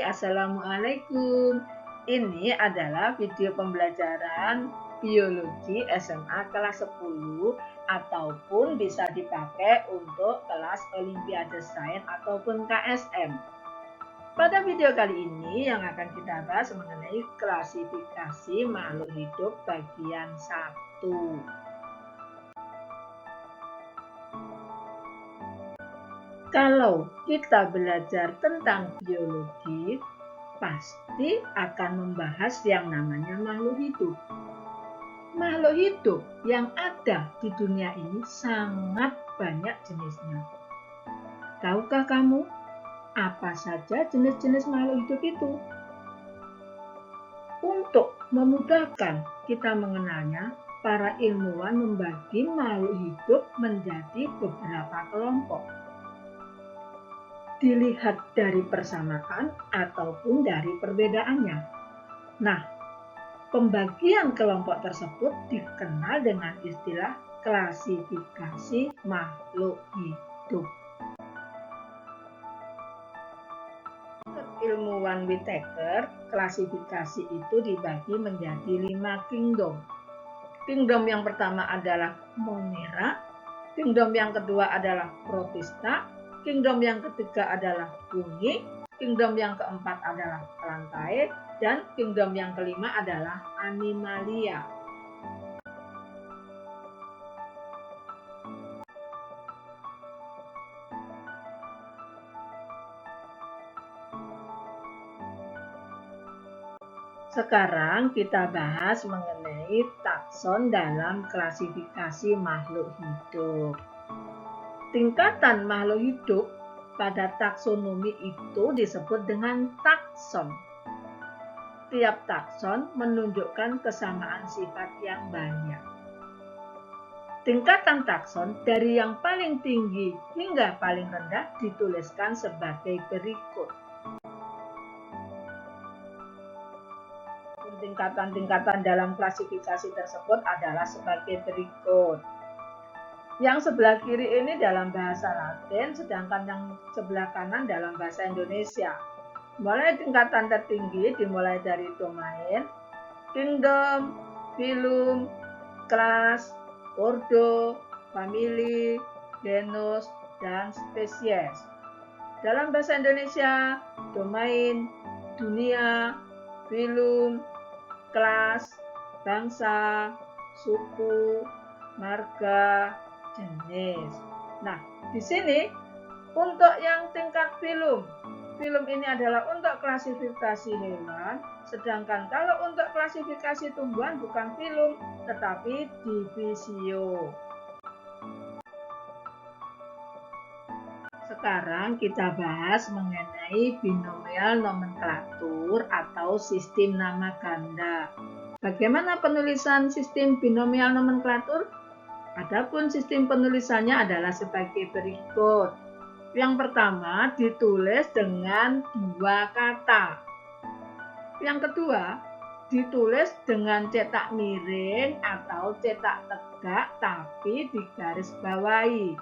Assalamualaikum. Ini adalah video pembelajaran biologi SMA kelas 10 ataupun bisa dipakai untuk kelas Olimpiade Sains ataupun KSM. Pada video kali ini yang akan kita bahas mengenai klasifikasi makhluk hidup bagian 1. Kalau kita belajar tentang biologi, pasti akan membahas yang namanya makhluk hidup. Makhluk hidup yang ada di dunia ini sangat banyak jenisnya. Tahukah kamu apa saja jenis-jenis makhluk hidup itu? Untuk memudahkan kita mengenalnya, para ilmuwan membagi makhluk hidup menjadi beberapa kelompok. Dilihat dari persamaan ataupun dari perbedaannya. Nah, pembagian kelompok tersebut dikenal dengan istilah klasifikasi makhluk hidup. Menurut ilmuwan Whittaker, klasifikasi itu dibagi menjadi 5 kingdom. Kingdom yang pertama adalah Monera, kingdom yang kedua adalah Protista, kingdom yang ketiga adalah Fungi, kingdom yang keempat adalah Plantae, dan kingdom yang kelima adalah Animalia. Sekarang kita bahas mengenai takson dalam klasifikasi makhluk hidup. Tingkatan makhluk hidup pada taksonomi itu disebut dengan takson. Tiap takson menunjukkan kesamaan sifat yang banyak. Tingkatan takson dari yang paling tinggi hingga paling rendah dituliskan sebagai berikut. Tingkatan-tingkatan dalam klasifikasi tersebut adalah sebagai berikut. Yang sebelah kiri ini dalam bahasa Latin, sedangkan yang sebelah kanan dalam bahasa Indonesia. Mulai tingkatan tertinggi dimulai dari domain, kingdom, phylum, kelas, ordo, famili, genus, dan spesies. Dalam bahasa Indonesia, domain, dunia, phylum, kelas, bangsa, suku, marga, jenis. Nah, di sini untuk yang tingkat phylum ini adalah untuk klasifikasi hewan, sedangkan kalau untuk klasifikasi tumbuhan bukan phylum, tetapi divisio. Sekarang kita bahas mengenai binomial nomenklatur atau sistem nama ganda. Bagaimana penulisan sistem binomial nomenklatur? Adapun sistem penulisannya adalah sebagai berikut. Yang pertama ditulis dengan 2 kata. Yang kedua ditulis dengan cetak miring atau cetak tegak tapi digarisbawahi.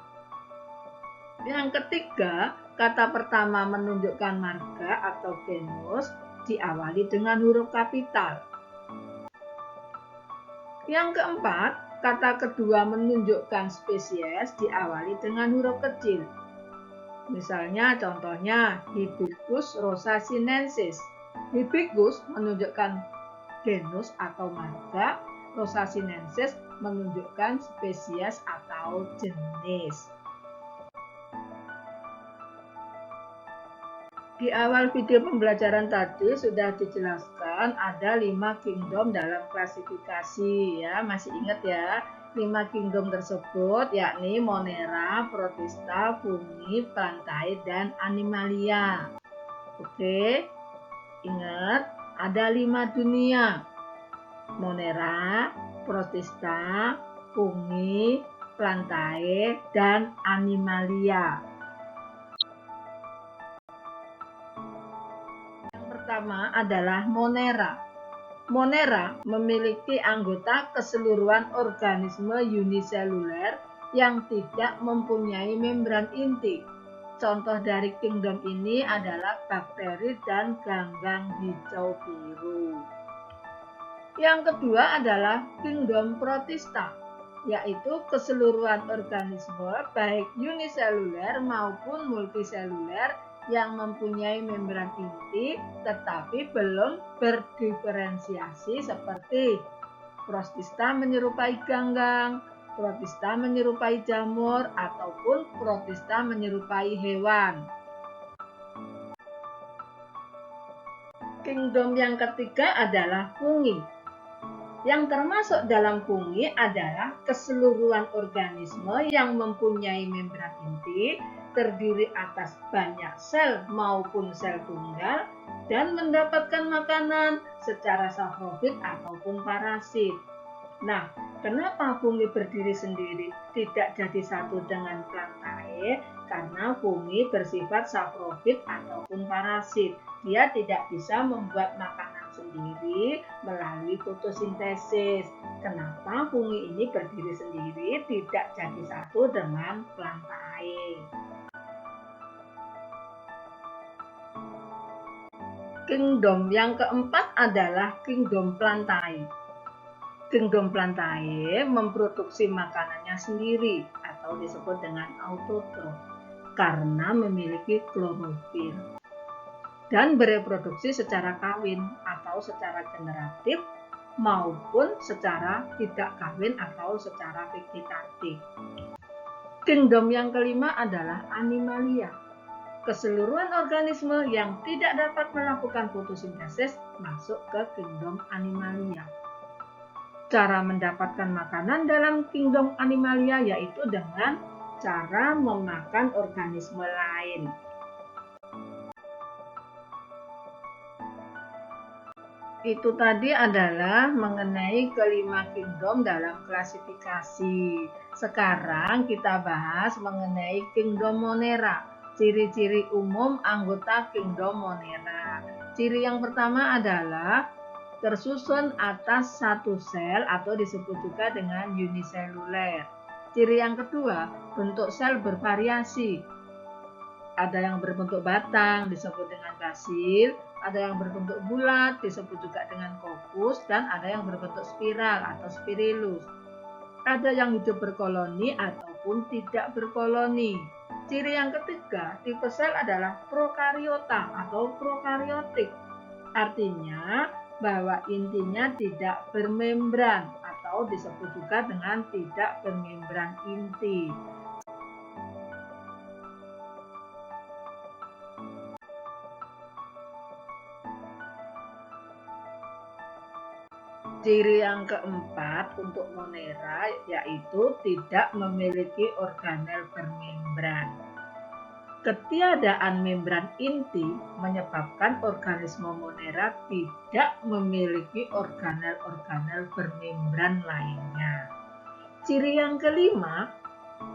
Yang ketiga, kata pertama menunjukkan marga atau genus diawali dengan huruf kapital. Yang keempat, kata kedua menunjukkan spesies diawali dengan huruf kecil. Misalnya contohnya Hibiscus rosasinensis. Hibiscus menunjukkan genus atau marga, rosasinensis menunjukkan spesies atau jenis. Di awal video pembelajaran tadi sudah dijelaskan ada 5 kingdom dalam klasifikasi ya, masih ingat ya? 5 kingdom tersebut yakni Monera, Protista, Fungi, Plantae, dan Animalia. Oke, ingat ada 5 dunia. Monera, Protista, Fungi, Plantae, dan Animalia. Pertama adalah Monera. Monera memiliki anggota keseluruhan organisme uniseluler yang tidak mempunyai membran inti. contoh dari kingdom ini adalah bakteri dan ganggang hijau biru. Yang kedua adalah kingdom protista, yaitu keseluruhan organisme baik uniseluler maupun multiseluler yang mempunyai membran inti tetapi belum berdiferensiasi seperti protista menyerupai ganggang, protista menyerupai jamur, ataupun protista menyerupai hewan. Kingdom yang ketiga adalah fungi. Yang termasuk dalam fungi adalah keseluruhan organisme yang mempunyai membran inti, terdiri atas banyak sel maupun sel tunggal, dan mendapatkan makanan secara saprofit ataupun parasit. Nah, kenapa fungi berdiri sendiri tidak jadi satu dengan plantae? Karena fungi bersifat saprofit ataupun parasit. Dia tidak bisa membuat makanan sendiri melalui fotosintesis. Kenapa fungi ini berdiri sendiri tidak jadi satu dengan plantae? Kingdom yang keempat adalah kingdom plantae. Kingdom plantae memproduksi makanannya sendiri atau disebut dengan autotrof karena memiliki klorofil dan bereproduksi secara kawin atau secara generatif maupun secara tidak kawin atau secara vegetatif. Kingdom yang kelima adalah animalia. Keseluruhan organisme yang tidak dapat melakukan fotosintesis masuk ke kingdom animalia. Cara mendapatkan makanan dalam kingdom animalia yaitu dengan cara memakan organisme lain. Itu tadi adalah mengenai kelima kingdom dalam klasifikasi. Sekarang kita bahas mengenai kingdom Monera. Ciri-ciri umum anggota kingdom Monera. Ciri yang pertama adalah tersusun atas satu sel atau disebut juga dengan uniseluler. Ciri yang kedua, bentuk sel bervariasi. Ada yang berbentuk batang disebut dengan basil, ada yang berbentuk bulat disebut juga dengan kopus, dan ada yang berbentuk spiral atau spirillus. Ada yang hidup berkoloni ataupun tidak berkoloni. Ciri yang ketiga, tipe sel adalah prokariota atau prokariotik. Artinya bahwa intinya tidak bermembran atau disebut juga dengan tidak bermembran inti. Ciri yang keempat untuk Monera yaitu tidak memiliki organel bermembran. Ketiadaan membran inti menyebabkan organisme Monera tidak memiliki organel-organel bermembran lainnya. Ciri yang kelima,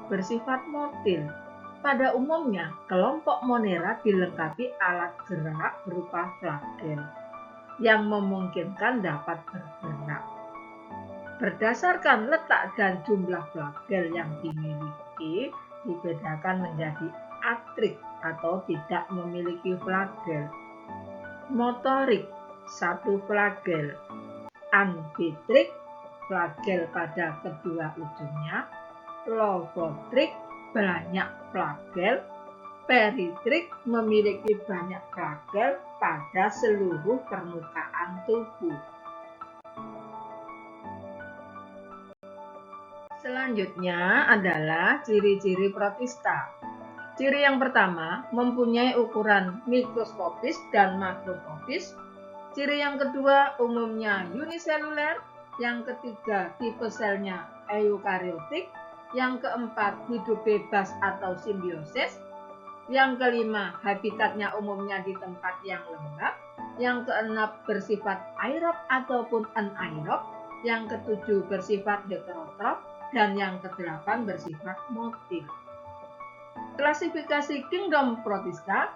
bersifat motil. Pada umumnya, kelompok Monera dilengkapi alat gerak berupa flagel yang memungkinkan dapat bergerak. Berdasarkan letak dan jumlah flagel yang dimiliki, dibedakan menjadi atrik atau tidak memiliki flagel, motorik satu flagel, ambitrik flagel pada kedua ujungnya, logotrik banyak flagel, peritrik memiliki banyak flagel pada seluruh permukaan tubuh. Selanjutnya adalah ciri-ciri protista. Ciri yang pertama, mempunyai ukuran mikroskopis dan makroskopis. Ciri yang kedua, umumnya uniseluler. Yang ketiga, tipe selnya eukariotik. Yang keempat, hidup bebas atau simbiosis. Yang kelima, habitatnya umumnya di tempat yang lembab. Yang keenam, bersifat aerob ataupun anaerob. Yang ketujuh, bersifat heterotrof. Dan yang kedelapan, bersifat motil. Klasifikasi kingdom protista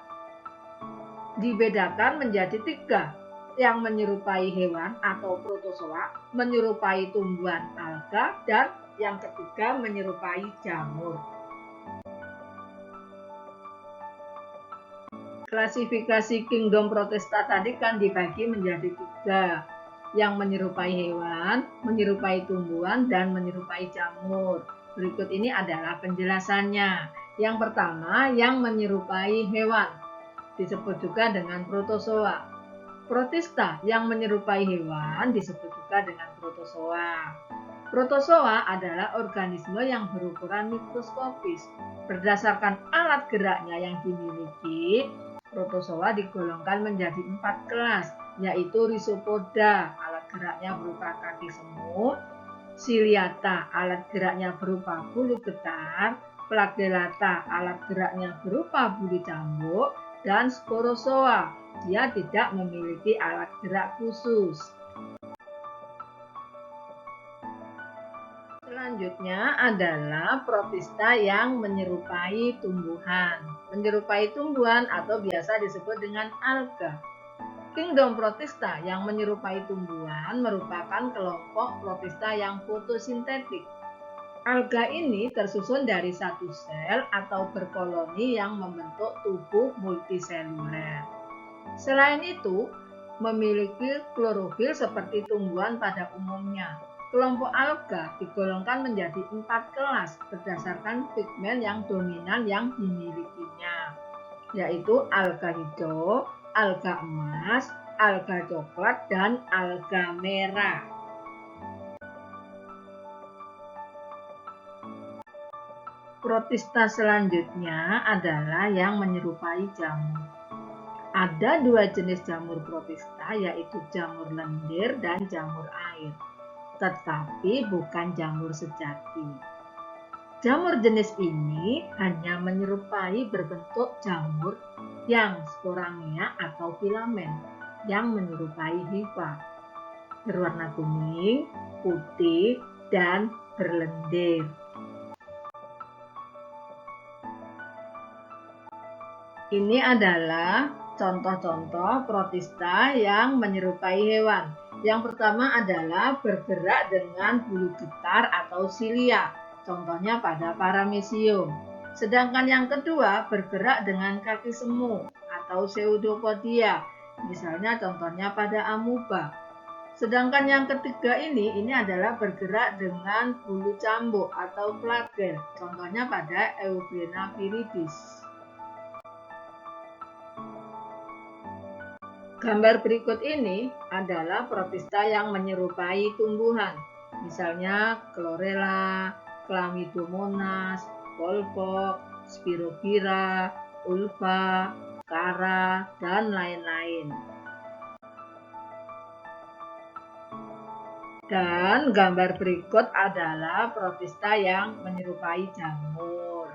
dibedakan menjadi tiga, yang menyerupai hewan atau protozoa, menyerupai tumbuhan alga, dan yang ketiga menyerupai jamur. Klasifikasi kingdom Protista tadi kan dibagi menjadi 3, yang menyerupai hewan, menyerupai tumbuhan, dan menyerupai jamur. Berikut ini adalah penjelasannya. Yang pertama, yang menyerupai hewan, disebut juga dengan protozoa. Protista yang menyerupai hewan disebut juga dengan protozoa. Protozoa adalah organisme yang berukuran mikroskopis. Berdasarkan alat geraknya yang dimiliki, protozoa digolongkan menjadi 4 kelas, yaitu Rhizopoda, alat geraknya berupa kaki semut, Ciliata, alat geraknya berupa bulu getar, Flagellata, alat geraknya berupa bulu cambuk, dan Sporozoa, dia tidak memiliki alat gerak khusus. Selanjutnya adalah protista yang menyerupai tumbuhan. Menyerupai tumbuhan atau biasa disebut dengan alga. Kingdom protista yang menyerupai tumbuhan merupakan kelompok protista yang fotosintetik. Alga ini tersusun dari satu sel atau berkoloni yang membentuk tubuh multiseluler. Selain itu, memiliki klorofil seperti tumbuhan pada umumnya. Kelompok alga digolongkan menjadi 4 kelas berdasarkan pigmen yang dominan yang dimilikinya, yaitu alga hijau, alga emas, alga coklat, dan alga merah. Protista selanjutnya adalah yang menyerupai jamur. Ada 2 jenis jamur protista, yaitu jamur lendir dan jamur air, tetapi bukan jamur sejati. Jamur jenis ini hanya menyerupai berbentuk jamur yang sporangia atau filamen yang menyerupai hifa, berwarna kuning, putih, dan berlendir. Ini adalah contoh-contoh protista yang menyerupai hewan. Yang pertama adalah bergerak dengan bulu getar atau silia, contohnya pada paramecium. Sedangkan yang kedua bergerak dengan kaki semu atau pseudopodia, misalnya contohnya pada amuba. Sedangkan yang ketiga ini adalah bergerak dengan bulu cambuk atau flagel, contohnya pada Euglena viridis. Gambar berikut ini adalah protista yang menyerupai tumbuhan, misalnya Chlorella, Chlamydomonas, Volvox, Spirogyra, Ulva, Cara, dan lain-lain. Dan gambar berikut adalah protista yang menyerupai jamur.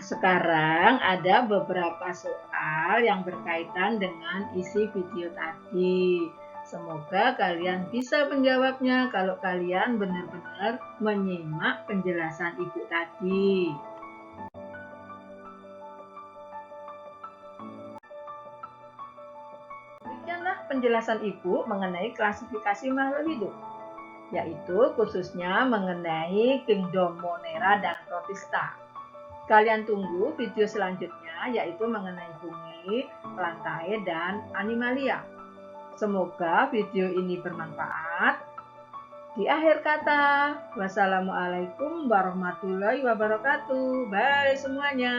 Sekarang ada beberapa soal yang berkaitan dengan isi video tadi. Semoga kalian bisa menjawabnya kalau kalian benar-benar menyimak penjelasan ibu tadi. Demikianlah penjelasan ibu mengenai klasifikasi makhluk hidup, yaitu khususnya mengenai kingdom Monera dan Protista. Kalian tunggu video selanjutnya, yaitu mengenai bumi, plantae, dan animalia. Semoga video ini bermanfaat. Di akhir kata, wassalamualaikum warahmatullahi wabarakatuh. Bye semuanya.